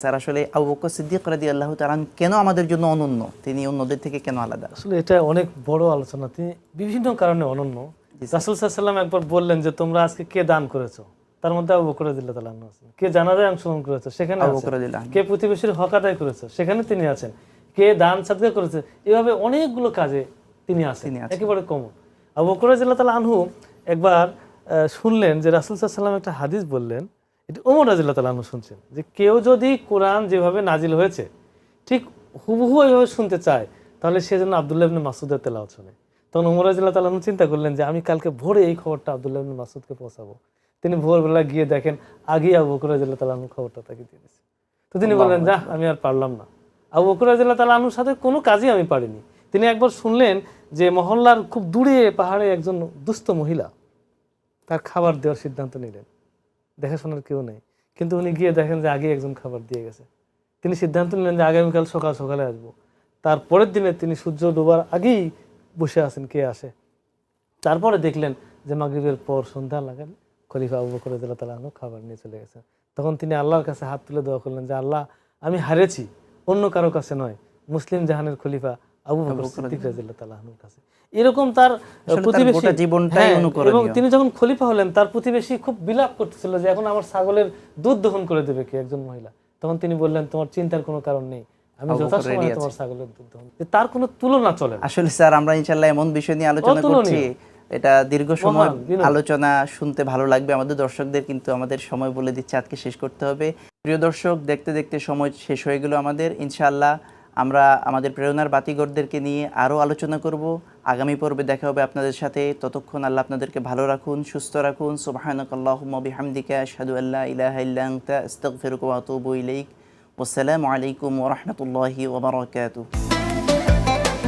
Sir আসলে আবু বকর সিদ্দিক রাদিয়াল্লাহু তাআলা কেন আমাদের জন্য অনন্য, তিনি অন্যদের থেকে কেন আলাদা? আসলে এটা অনেক বড় আলোচনা। তিনি বিভিন্ন কারণে অনন্য। রাসূল সাল্লাল্লাহু আলাইহি ওয়াসাল্লাম একবার বললেন যে তোমরা আজকে কে দান করেছো, তার মধ্যে আবু বকর রাদিয়াল্লাহু তাআলা আছেন। কে জানাজায় অংশগ্রহণ করেছে সেখানে আবু বকর আছেন। রাদিয়াল্লাহু আনহু। কে প্রতিবেশীর হক আদায় করেছে সেখানে তিনি আছেন। কে দান সাদকা করেছে, এভাবে অনেকগুলো কাজে তিনি আছেন, একেবারে কমন। আবু বকর রাদিয়াল্লাহু তাআলা আনহু একবার শুনলেন যে রাসূল সাল্লাল্লাহু আলাইহি ওয়াসাল্লাম একটা হাদিস বললেন, এটা ওমর রাদিয়াল্লাহু তাআলা আনহু শুনছেন, যে কেউ যদি কোরআন যেভাবে নাজিল হয়েছে ঠিক হুবহু ওইভাবে শুনতে চায় তাহলে সেজন্য আব্দুল্লাহ ইবনে মাসউদের তেলাওয়াত শুনে। তখন ওমর রাদিয়াল্লাহু তাআলা আনহু চিন্তা করলেন যে আমি কালকে ভোরে এই খবরটা আব্দুল্লাহ ইবনে মাসউদকে পৌঁছাবো। তিনি ভোরবেলা গিয়ে দেখেন আগেই আবু বকর রাদিয়াল্লাহু তাআলা আনহু খবরটা তাকে দিয়ে দিয়েছে। তো তিনি বললেন যা আমি আর পারলাম না, আবু বকর রাদিয়াল্লাহু তাআলা আনহুর সাথে কোনো কাজই আমি পারিনি। তিনি একবার শুনলেন যে মহল্লার খুব দূরে পাহাড়ে একজন দুস্থ মহিলা, তার খাবার দেওয়ার সিদ্ধান্ত নিলেন। দেখাশোনার কেউ নেই, কিন্তু উনি গিয়ে দেখেন যে আগে একজন খাবার দিয়ে গেছে। তিনি সিদ্ধান্ত নিলেন যে আগামীকাল সকাল সকালে আসবো। তারপরের দিনে তিনি সূর্য ডোবার আগেই বসে আছেন কে আসে। তারপরে দেখলেন যে মাগরিবের পর সন্ধ্যা লাগান খলিফা আবু বকর রাদিয়াল্লাহু তাআলা আনহু খাবার নিয়ে চলে গেছেন। তখন তিনি আল্লাহর কাছে হাত তুলে দোয়া করলেন যে আল্লাহ, আমি হারেছি অন্য কারো কাছে নয়, মুসলিম জাহানের খলিফা আবু বকর সিদ্দিক রাদিয়াল্লাহু তাআলা আনহুর কাছে। এরকম তার প্রতিবেশী এবং তিনি যখন খলিফা হলেন তার প্রতিবেশী খুব বিলাপ করতেছিল যে এখন আমার ছাগলের দুধ দহন করে দেবে কে, একজন মহিলা। তখন তিনি বললেন তোমার চিন্তার কোনো কারণ নেই, আমি যথাসময়ে তোমার ছাগলের দুধ দহন। তার কোনো তুলনা চলে না। আসলে স্যার আমরা ইনশাআল্লাহ এমন বিষয় নিয়ে আলোচনা করছি, এটা দীর্ঘ সময় আলোচনা শুনতে ভালো লাগবে আমাদের দর্শকদের, কিন্তু আমাদের সময় বলে দিচ্ছে আজকে শেষ করতে হবে। প্রিয় দর্শক, দেখতে দেখতে সময় শেষ হয়ে গেল আমাদের। ইনশাআল্লাহ আমরা আমাদের প্রেরণার বাতিঘরদেরকে নিয়ে আরও আলোচনা করব। আগামী পর্বে দেখা হবে আপনাদের সাথে। ততক্ষণ আল্লাহ আপনাদেরকে ভালো রাখুন, সুস্থ রাখুন। সুবহানাকাল্লাহুম্মা বিহামদিকা আশহাদু আল্লা ইলাহা ইল্লা আনতা আস্তাগফিরুকা ওয়া আতুবু ইলাইক। ওয়াসসালামু আলাইকুম ওয়া রাহমাতুল্লাহি ওয়া বারাকাতুহু।